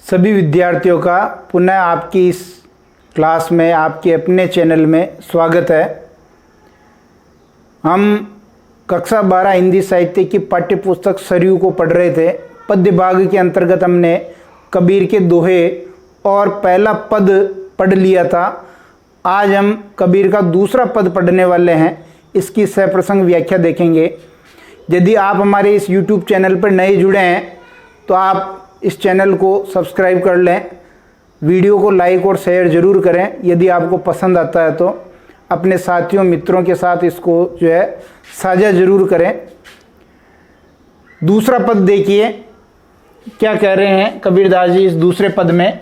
सभी विद्यार्थियों का पुनः आपकी इस क्लास में आपके अपने चैनल में स्वागत है। हम कक्षा 12 हिंदी साहित्य की पाठ्य पुस्तक सरयू को पढ़ रहे थे। पद्य भाग के अंतर्गत हमने कबीर के दोहे और पहला पद पढ़ लिया था। आज हम कबीर का दूसरा पद पढ़ने वाले हैं। इसकी सप्रसंग व्याख्या देखेंगे। यदि आप हमारे इस YouTube चैनल पर नए जुड़े हैं तो आप इस चैनल को सब्सक्राइब कर लें। वीडियो को लाइक और शेयर ज़रूर करें। यदि आपको पसंद आता है तो अपने साथियों मित्रों के साथ इसको साझा ज़रूर करें। दूसरा पद देखिए क्या कह रहे हैं कबीरदास जी इस दूसरे पद में।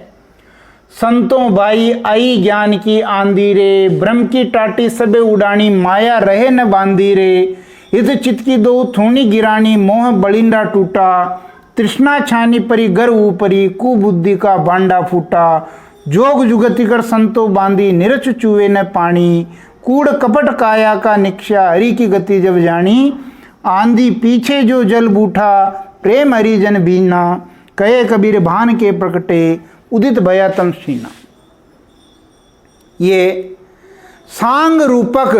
संतों भाई आई ज्ञान की आंधी रे, ब्रह्म की टाटी सबे उड़ानी, माया रहे न बांधी रे, हित चित की दो थोनी गिरानी, मोह बलिंदा टूटा, तृष्णा छानी परी गर ऊपरी, कुबुद्धि का भांडा फूटा, जोग जुगति कर संतो बांधी, निरच चुए न पानी, कूड़ कपट काया का निक्षा, हरि की गति जब जानी, आंधी पीछे जो जल बूठा, प्रेम हरिजन बीना, कहे कबीर भान के प्रकटे, उदित भया तम सीना। ये सांग रूपक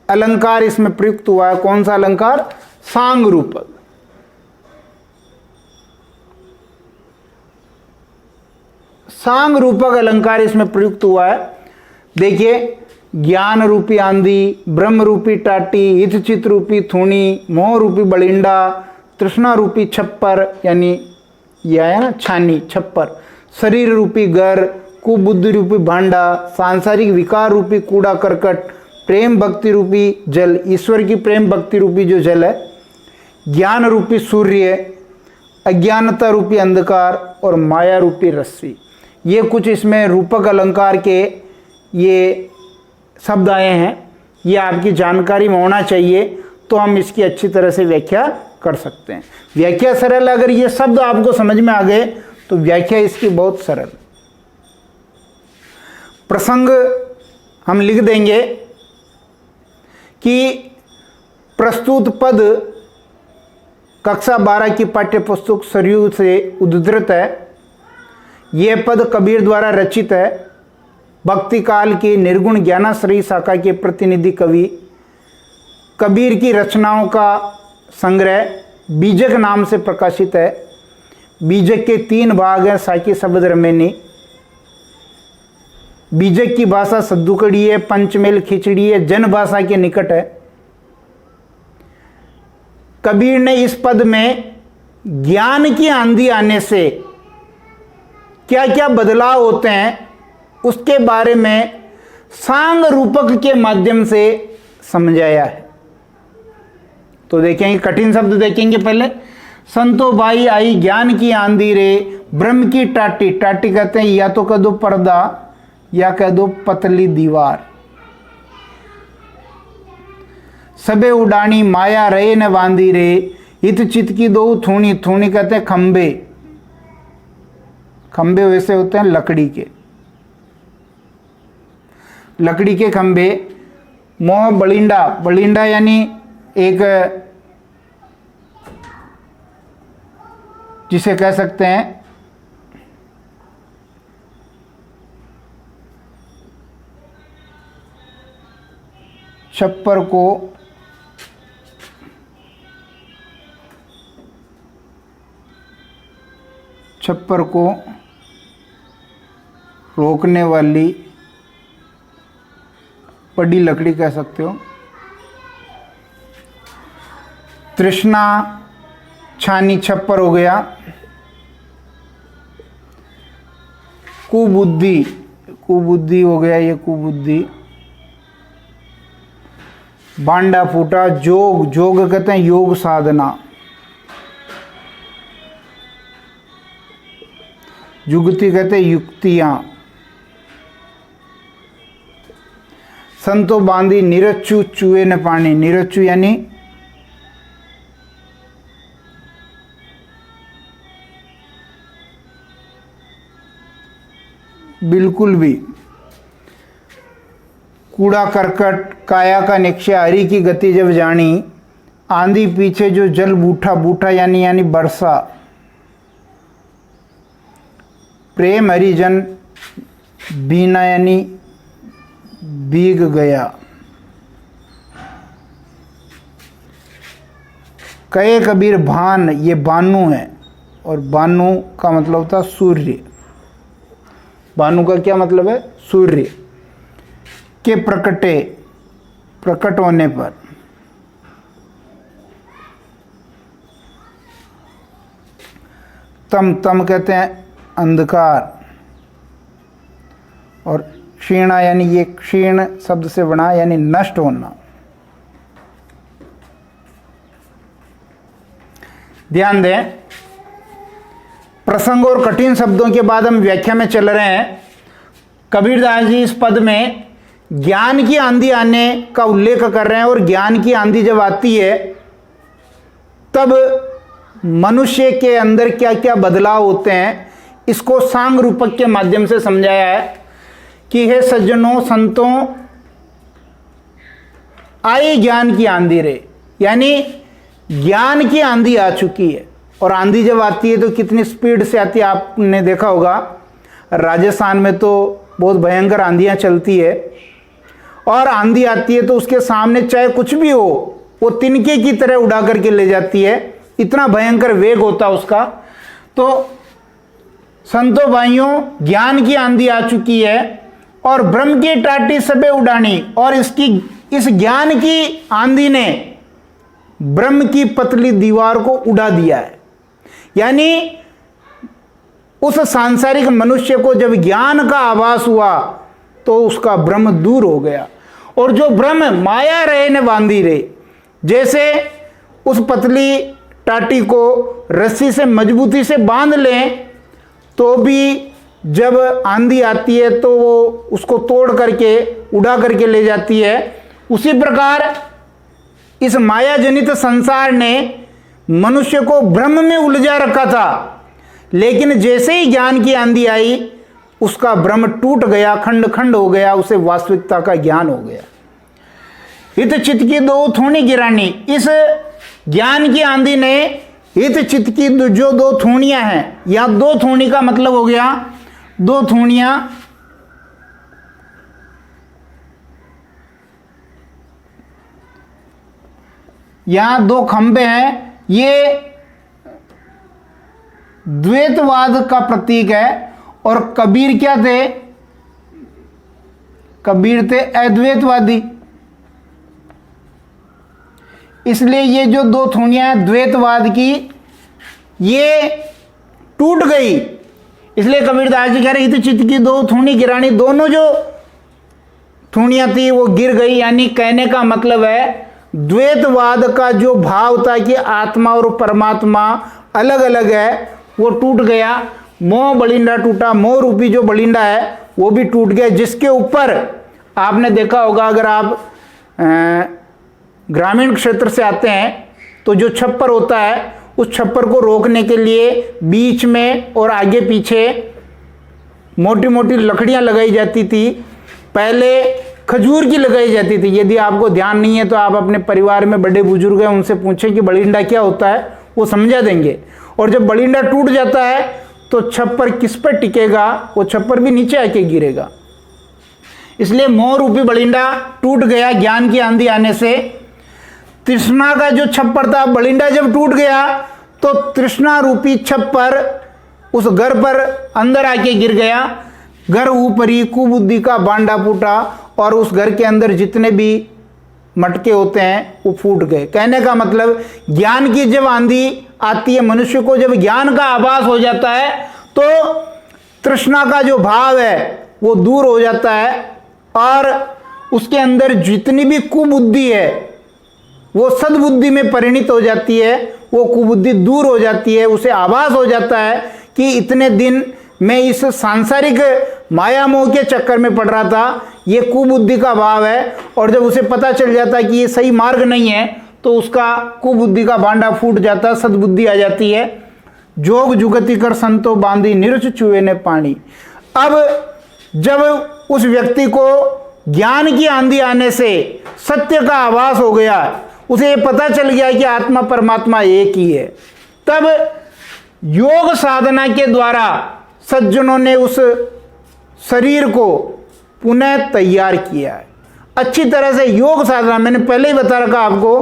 अलंकार इसमें प्रयुक्त हुआ है। कौन सा अलंकार? सांग रूपक। सांग रूपक अलंकार इसमें प्रयुक्त हुआ है। देखिए, ज्ञान रूपी आंधी, ब्रह्म रूपी टाटी, हित चित रूपी थूणी, मोह रूपी बलिंडा, तृष्णा रूपी छप्पर यानी यह है ना छानी छप्पर, शरीर रूपी घर, कुबुद्धि रूपी भांडा, सांसारिक विकार रूपी कूड़ा करकट, प्रेम भक्ति रूपी जल, ईश्वर की प्रेम भक्ति रूपी जो जल है, ज्ञान रूपी सूर्य, अज्ञानता रूपी अंधकार और माया रूपी रस्सी। ये कुछ इसमें रूपक अलंकार के ये शब्द आए हैं। ये आपकी जानकारी में होना चाहिए तो हम इसकी अच्छी तरह से व्याख्या कर सकते हैं। व्याख्या सरल, अगर ये शब्द आपको समझ में आ गए तो व्याख्या इसकी बहुत सरल। प्रसंग हम लिख देंगे कि प्रस्तुत पद कक्षा 12 की पाठ्य पुस्तक सरयू से उद्धृत है। यह पद कबीर द्वारा रचित है। भक्ति काल की निर्गुण ज्ञानाश्रयी शाखा के प्रतिनिधि कवि कबीर की रचनाओं का संग्रह बीजक नाम से प्रकाशित है। बीजक के 3 भाग हैं, साकी शब्द रमेनी। बीजक की भाषा सद्दुकड़ी है, पंचमेल खिचड़ी है, जन भाषा के निकट है। कबीर ने इस पद में ज्ञान की आंधी आने से क्या क्या बदलाव होते हैं उसके बारे में सांग रूपक के माध्यम से समझाया है। तो देखेंगे, कठिन शब्द देखेंगे पहले। संतो भाई आई ज्ञान की आंधी रे, ब्रह्म की टाटी, टाटी कहते हैं या तो कह दो पर्दा या कह दो पतली दीवार, सबे उड़ानी, माया रहे न बांधी रे, हित चित की दो थूणी, थूणी कहते हैं खंबे, खंबे वैसे होते हैं लकड़ी के, लकड़ी के खंबे। मोह बलिंडा, बलिंडा यानी एक जिसे कह सकते हैं छप्पर को रोकने वाली बड़ी लकड़ी कह सकते हो। तृष्णा छानी छप्पर हो गया। कुबुद्धि, कुबुद्धि हो गया ये कुबुद्धि। भांडा फूटा। जोग, जोग कहते हैं योग साधना। जुगति कहते हैं युक्तियां। संतो बांधी, निरच्चू चूहे न पानी, निरच्चू यानी बिल्कुल भी। कूड़ा करकट, काया का निक्षय, हरि की गति जब जानी, आंधी पीछे जो जल बूठा, बूठा यानी वर्षा, प्रेम हरिजन बीनयनी भीग गया। कहे कबीर भान, ये बानु है, और बानु का मतलब होता है सूर्य। बानु का क्या मतलब है? सूर्य के प्रकट होने पर। तम कहते हैं अंधकार, और क्षीणा यानी ये क्षीण शब्द से बना यानी नष्ट होना। ध्यान दें, प्रसंग और कठिन शब्दों के बाद हम व्याख्या में चल रहे हैं। कबीरदास जी इस पद में ज्ञान की आंधी आने का उल्लेख कर रहे हैं, और ज्ञान की आंधी जब आती है तब मनुष्य के अंदर क्या क्या बदलाव होते हैं, इसको सांग रूपक के माध्यम से समझाया है कि हे सज्जनों संतों, आई ज्ञान की आंधी रे, यानी ज्ञान की आंधी आ चुकी है। और आंधी जब आती है तो कितनी स्पीड से आती है, आपने देखा होगा राजस्थान में तो बहुत भयंकर आंधियां चलती है, और आंधी आती है तो उसके सामने चाहे कुछ भी हो वो तिनके की तरह उड़ा करके ले जाती है, इतना भयंकर वेग होता है उसका। तो संतों भाइयों, ज्ञान की आंधी आ चुकी है और ब्रह्म की टाटी सबे उड़ानी, और इस ज्ञान की आंधी ने ब्रह्म की पतली दीवार को उड़ा दिया है। यानी उस सांसारिक मनुष्य को जब ज्ञान का आभास हुआ तो उसका ब्रह्म दूर हो गया, और जो ब्रह्म माया रहे ने बांधी रहे, जैसे उस पतली टाटी को रस्सी से मजबूती से बांध लें तो भी जब आंधी आती है तो वो उसको तोड़ करके उड़ा करके ले जाती है, उसी प्रकार इस माया जनित संसार ने मनुष्य को ब्रह्म में उलझा रखा था। लेकिन जैसे ही ज्ञान की आंधी आई उसका ब्रह्म टूट गया, खंड खंड हो गया, उसे वास्तविकता का ज्ञान हो गया। हित चित्त की दो थूणी गिरानी, इस ज्ञान की आंधी ने हित चित्त की जो दो थूणियां हैं, या दो थूणी का मतलब हो गया दो थूणियां, यहां दो खंबे हैं, ये द्वैतवाद का प्रतीक है। और कबीर क्या थे? कबीर थे अद्वैतवादी, इसलिए ये जो दो थूणियां हैं द्वैतवाद की, ये टूट गई। इसलिए कबीरदास जी कह रहे हित चित्त की दो थूणी गिरानी, दोनों जो थूणियां थी वो गिर गई। यानी कहने का मतलब है द्वैतवाद का जो भाव था कि आत्मा और परमात्मा अलग अलग है, वो टूट गया। मोह बलिंडा टूटा, मोह रूपी जो बलिंडा है वो भी टूट गया, जिसके ऊपर आपने देखा होगा, अगर आप ग्रामीण क्षेत्र से आते हैं तो जो छप्पर होता है उस छप्पर को रोकने के लिए बीच में और आगे पीछे मोटी मोटी लकड़ियां लगाई जाती थी। पहले खजूर की लगाई जाती थी। यदि आपको ध्यान नहीं है तो आप अपने परिवार में बड़े बुजुर्ग हैं उनसे पूछें कि बलिंडा क्या होता है, वो समझा देंगे। और जब बलिंडा टूट जाता है तो छप्पर किस पर टिकेगा? वो छप्पर भी नीचे आके गिरेगा। इसलिए मोह रूपी बलिंडा टूट गया ज्ञान की आंधी आने से। तृष्णा का जो छप्पर था, बलिंडा जब टूट गया तो तृष्णा रूपी छप्पर उस घर पर अंदर आके गिर गया। घर ऊपरी कुबुद्धि का बांडा फूटा और उस घर के अंदर जितने भी मटके होते हैं वो फूट गए। कहने का मतलब ज्ञान की जब आंधी आती है, मनुष्य को जब ज्ञान का आभास हो जाता है तो तृष्णा का जो भाव है वो दूर हो जाता है, और उसके अंदर जितनी भी कुबुद्धि है वो सद्बुद्धि में परिणित हो जाती है। वो कुबुद्धि दूर हो जाती है, उसे आभास हो जाता है कि इतने दिन मैं इस सांसारिक माया मोह के चक्कर में पड़ रहा था, ये कुबुद्धि का भाव है। और जब उसे पता चल जाता है कि ये सही मार्ग नहीं है तो उसका कुबुद्धि का भांडा फूट जाता है, सद्बुद्धि आ जाती है। जोग जुगति कर संतो बांधी निरच चुए ने पानी। अब जब उस व्यक्ति को ज्ञान की आंधी आने से सत्य का आभास हो गया, उसे ये पता चल गया कि आत्मा परमात्मा एक ही है, तब योग साधना के द्वारा सज्जनों ने उस शरीर को पुनः तैयार किया है अच्छी तरह से। योग साधना मैंने पहले ही बता रखा आपको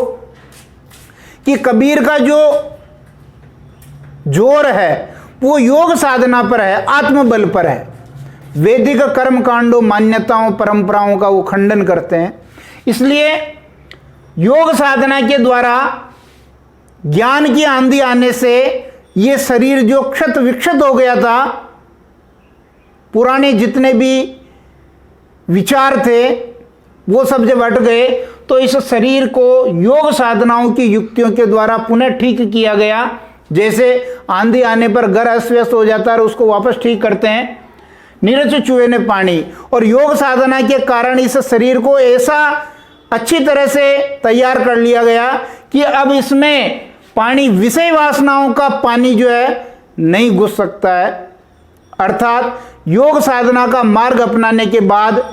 कि कबीर का जो जोर है वो योग साधना पर है, आत्मबल पर है। वैदिक कर्म कांडों, मान्यताओं, परंपराओं का वो खंडन करते हैं। इसलिए योग साधना के द्वारा ज्ञान की आंधी आने से ये शरीर जो क्षत विक्षत हो गया था, पुराने जितने भी विचार थे वो सब जब हट गए तो इस शरीर को योग साधनाओं की युक्तियों के द्वारा पुनः ठीक किया गया। जैसे आंधी आने पर घर अस्त व्यस्त हो जाता है और उसको वापस ठीक करते हैं, नीरज चूहे ने पानी। और योग साधना के कारण इस शरीर को ऐसा अच्छी तरह से तैयार कर लिया गया कि अब इसमें पानी, विषय वासनाओं का पानी जो है नहीं घुस सकता है। अर्थात योग साधना का मार्ग अपनाने के बाद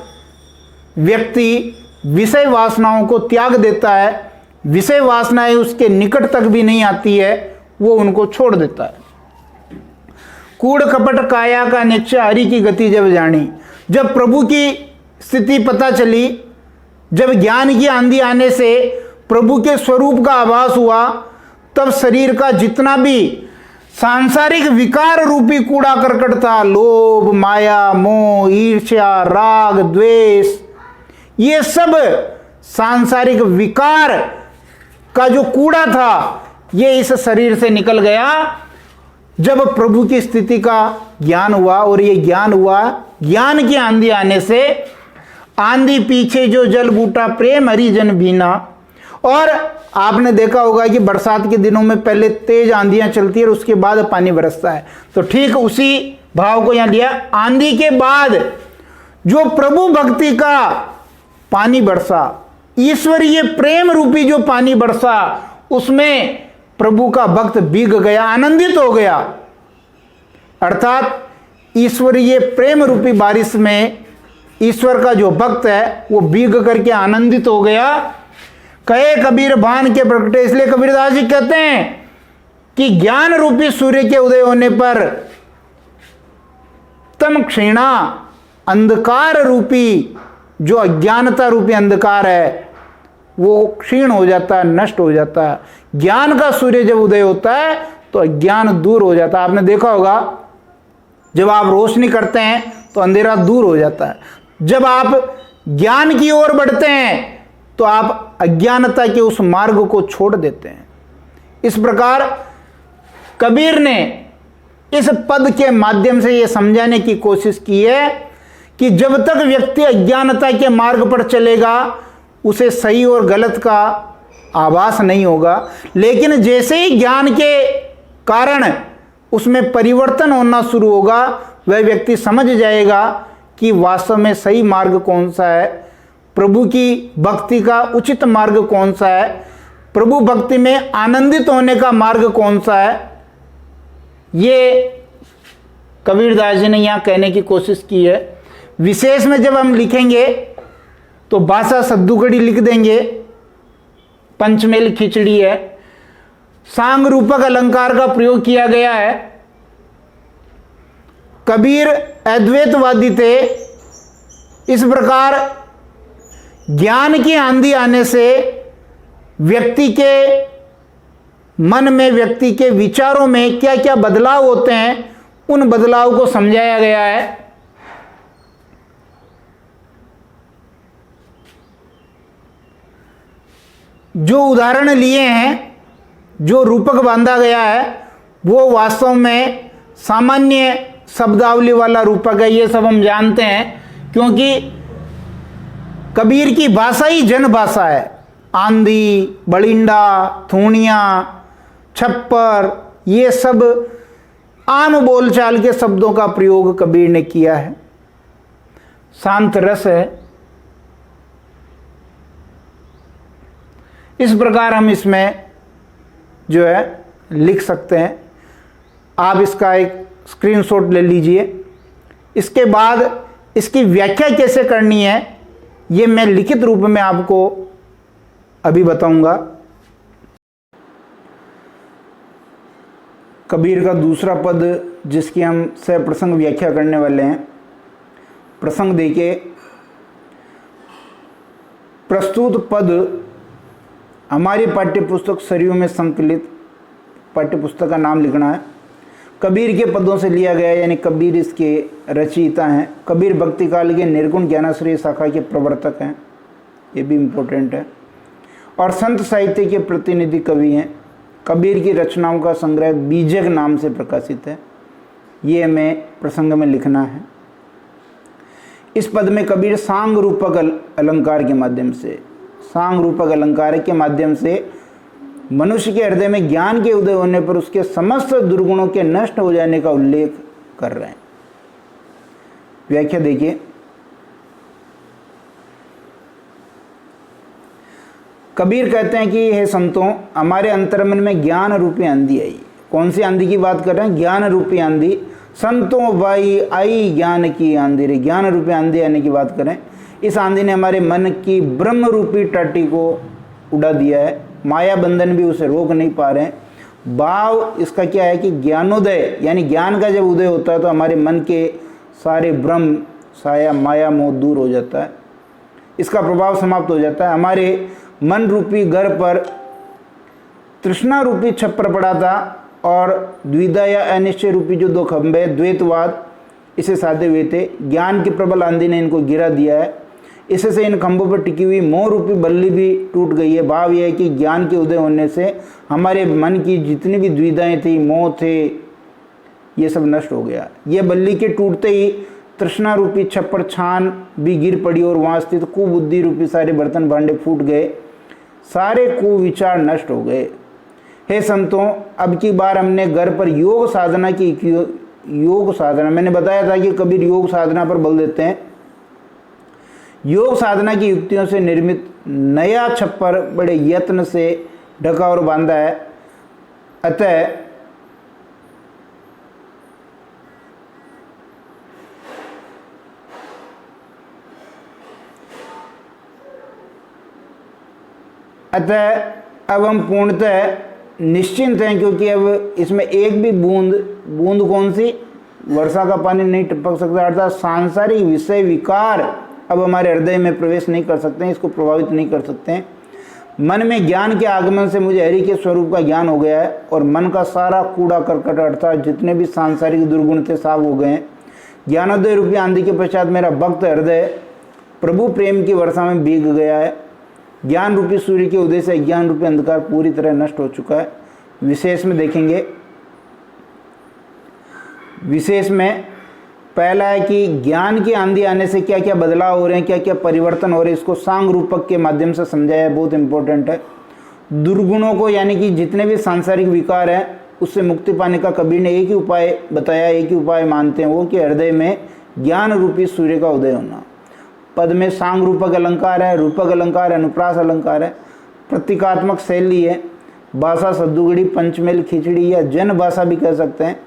व्यक्ति विषय वासनाओं को त्याग देता है, विषय वासनाएं उसके निकट तक भी नहीं आती है, वो उनको छोड़ देता है। कूड़ कपट काया का निश्चय हरि की गति जब जानी। जब प्रभु की स्थिति पता चली, जब ज्ञान की आंधी आने से प्रभु के स्वरूप का आभास हुआ, तब शरीर का जितना भी सांसारिक विकार रूपी कूड़ा करकट था, लोभ, माया, मोह, ईर्ष्या, राग, द्वेष, ये सब सांसारिक विकार का जो कूड़ा था ये इस शरीर से निकल गया जब प्रभु की स्थिति का ज्ञान हुआ। और ये ज्ञान हुआ, ज्ञान की आंधी आने से आंधी पीछे जो जल बूटा प्रेम हरिजन बीना। और आपने देखा होगा कि बरसात के दिनों में पहले तेज आंधियां चलती है और उसके बाद पानी बरसता है, तो ठीक उसी भाव को यहां लिया। आंधी के बाद जो प्रभु भक्ति का पानी बरसा, ईश्वरीय प्रेम रूपी जो पानी बरसा, उसमें प्रभु का भक्त भीग गया, आनंदित हो गया। अर्थात ईश्वरीय प्रेम रूपी बारिश में ईश्वर का जो भक्त है वो भीग करके आनंदित हो गया। कहे कबीर भान के प्रगटे, इसलिए कबीरदास जी कहते हैं कि ज्ञान रूपी सूर्य के उदय होने पर तम क्षीणा, अंधकार रूपी जो अज्ञानता रूपी अंधकार है वो क्षीण हो जाता है, नष्ट हो जाता है। ज्ञान का सूर्य जब उदय होता है तो अज्ञान दूर हो जाता है। आपने देखा होगा जब आप रोशनी करते हैं तो अंधेरा दूर हो जाता है। जब आप ज्ञान की ओर बढ़ते हैं तो आप अज्ञानता के उस मार्ग को छोड़ देते हैं। इस प्रकार कबीर ने इस पद के माध्यम से यह समझाने की कोशिश की है कि जब तक व्यक्ति अज्ञानता के मार्ग पर चलेगा उसे सही और गलत का आभास नहीं होगा, लेकिन जैसे ही ज्ञान के कारण उसमें परिवर्तन होना शुरू होगा वह व्यक्ति समझ जाएगा कि वास्तव में सही मार्ग कौन सा है, प्रभु की भक्ति का उचित मार्ग कौन सा है, प्रभु भक्ति में आनंदित होने का मार्ग कौन सा है। ये कबीरदास जी ने यहाँ कहने की कोशिश की है। विशेष में जब हम लिखेंगे तो भाषा सद्दुकड़ी लिख देंगे, पंचमेल खिचड़ी है। सांग रूपक अलंकार का प्रयोग किया गया है। कबीर अद्वैतवादी थे। इस प्रकार ज्ञान की आंधी आने से व्यक्ति के मन में, व्यक्ति के विचारों में क्या क्या बदलाव होते हैं, उन बदलाव को समझाया गया है। जो उदाहरण लिए हैं, जो रूपक बांधा गया है, वो वास्तव में सामान्य शब्दावली वाला रूपक है। ये सब हम जानते हैं क्योंकि कबीर की भाषा ही जन भाषा है। आंधी, बलिंडा, थूणिया, छप्पर, ये सब आम बोलचाल के शब्दों का प्रयोग कबीर ने किया है। शांत रस है। इस प्रकार हम इसमें जो है लिख सकते हैं। आप इसका एक स्क्रीनशॉट ले लीजिए। इसके बाद इसकी व्याख्या कैसे करनी है ये मैं लिखित रूप में आपको अभी बताऊंगा। कबीर का दूसरा पद जिसकी हम सह प्रसंग व्याख्या करने वाले हैं। प्रसंग देखिए, प्रस्तुत पद हमारी पाठ्यपुस्तक सरयू में संकलित पाठ्यपुस्तक का नाम लिखना है। कबीर के पदों से लिया गया, यानी कबीर इसके रचयिता हैं। कबीर भक्ति काल के निर्गुण ज्ञानाश्रय शाखा के प्रवर्तक हैं, ये भी इम्पोर्टेंट है, और संत साहित्य के प्रतिनिधि कवि हैं। कबीर की रचनाओं का संग्रह बीजक नाम से प्रकाशित है, ये हमें प्रसंग में लिखना है। इस पद में कबीर सांग रूपक अलंकार के माध्यम से, सांग रूपक अलंकार के माध्यम से मनुष्य के हृदय में ज्ञान के उदय होने पर उसके समस्त दुर्गुणों के नष्ट हो जाने का उल्लेख कर रहे हैं। व्याख्या देखिए, कबीर कहते हैं कि हे संतों, हमारे अंतर्मन में ज्ञान रूपी आंधी आई। कौन सी आंधी की बात कर रहे हैं? ज्ञान रूपी आंधी। संतों भाई आई ज्ञान की आंधी रे, ज्ञान रूपी आंधी आने की बात करें। इस आंधी ने हमारे मन की ब्रह्म रूपी टाटी को उड़ा दिया है, माया बंधन भी उसे रोक नहीं पा रहे हैं। भाव इसका क्या है कि ज्ञानोदय, यानी ज्ञान का जब उदय होता है तो हमारे मन के सारे भ्रम, साया, माया, मोह दूर हो जाता है, इसका प्रभाव समाप्त हो जाता है। हमारे मन रूपी घर पर तृष्णा रूपी छप्पर पड़ा था और द्विधा या अनिश्चय रूपी जो दो खंभे, द्वैतवाद, इसे साधे हुए थे। ज्ञान की प्रबल आंधी ने इनको गिरा दिया है। इससे से इन खंभों पर टिकी हुई मोह रूपी बल्ली भी टूट गई है। भाव यह है कि ज्ञान के उदय होने से हमारे मन की जितनी भी द्विधाएं थी, मोह थे, ये सब नष्ट हो गया। ये बल्ली के टूटते ही तृष्णा रूपी छप्पर छान भी गिर पड़ी और वहाँ स्थित कुबुद्धि रूपी सारे बर्तन भांडे फूट गए, सारे कुविचार नष्ट हो गए। हे संतों, अब की बार हमने घर पर योग साधना की। योग साधना, मैंने बताया था कि कबीर योग साधना पर बल देते हैं। योग साधना की युक्तियों से निर्मित नया छप्पर बड़े यत्न से ढका और बांधा है। अतः अब हम पूर्णतः निश्चिंत हैं, क्योंकि अब इसमें एक भी बूंद कौन सी, वर्षा का पानी नहीं टपक सकता, अर्थात सांसारिक विषय विकार अब हमारे हृदय में प्रवेश नहीं कर सकते हैं, इसको प्रभावित नहीं कर सकते हैं। मन में ज्ञान के आगमन से मुझे हरि के स्वरूप का ज्ञान हो गया है और मन का सारा कूड़ा करकट अर्थात जितने भी सांसारिक दुर्गुण थे साफ हो गए हैं। ज्ञानोदय रूपी आंधी के पश्चात मेरा भक्त हृदय प्रभु प्रेम की वर्षा में भीग गया है। ज्ञान रूपी सूर्य के उदय से अज्ञान रूपी अंधकार पूरी तरह नष्ट हो चुका है। विशेष में देखेंगे, विशेष में पहला है कि ज्ञान की आंधी आने से क्या क्या बदलाव हो रहे हैं, क्या क्या परिवर्तन हो रहे हैं, इसको सांग रूपक के माध्यम से समझाया है, बहुत इंपॉर्टेंट है। दुर्गुणों को, यानी कि जितने भी सांसारिक विकार हैं उससे मुक्ति पाने का कबीर ने एक ही उपाय बताया, एक ही उपाय मानते हैं, वो कि हृदय में ज्ञान रूपी सूर्य का उदय होना। पद में सांग रूपक अलंकार है, रूपक अलंकार है, अनुप्रास अलंकार है, प्रतीकात्मक शैली है, भाषा सद्दुगड़ी, पंचमेल, खिचड़ी या जन भाषा भी कह सकते हैं।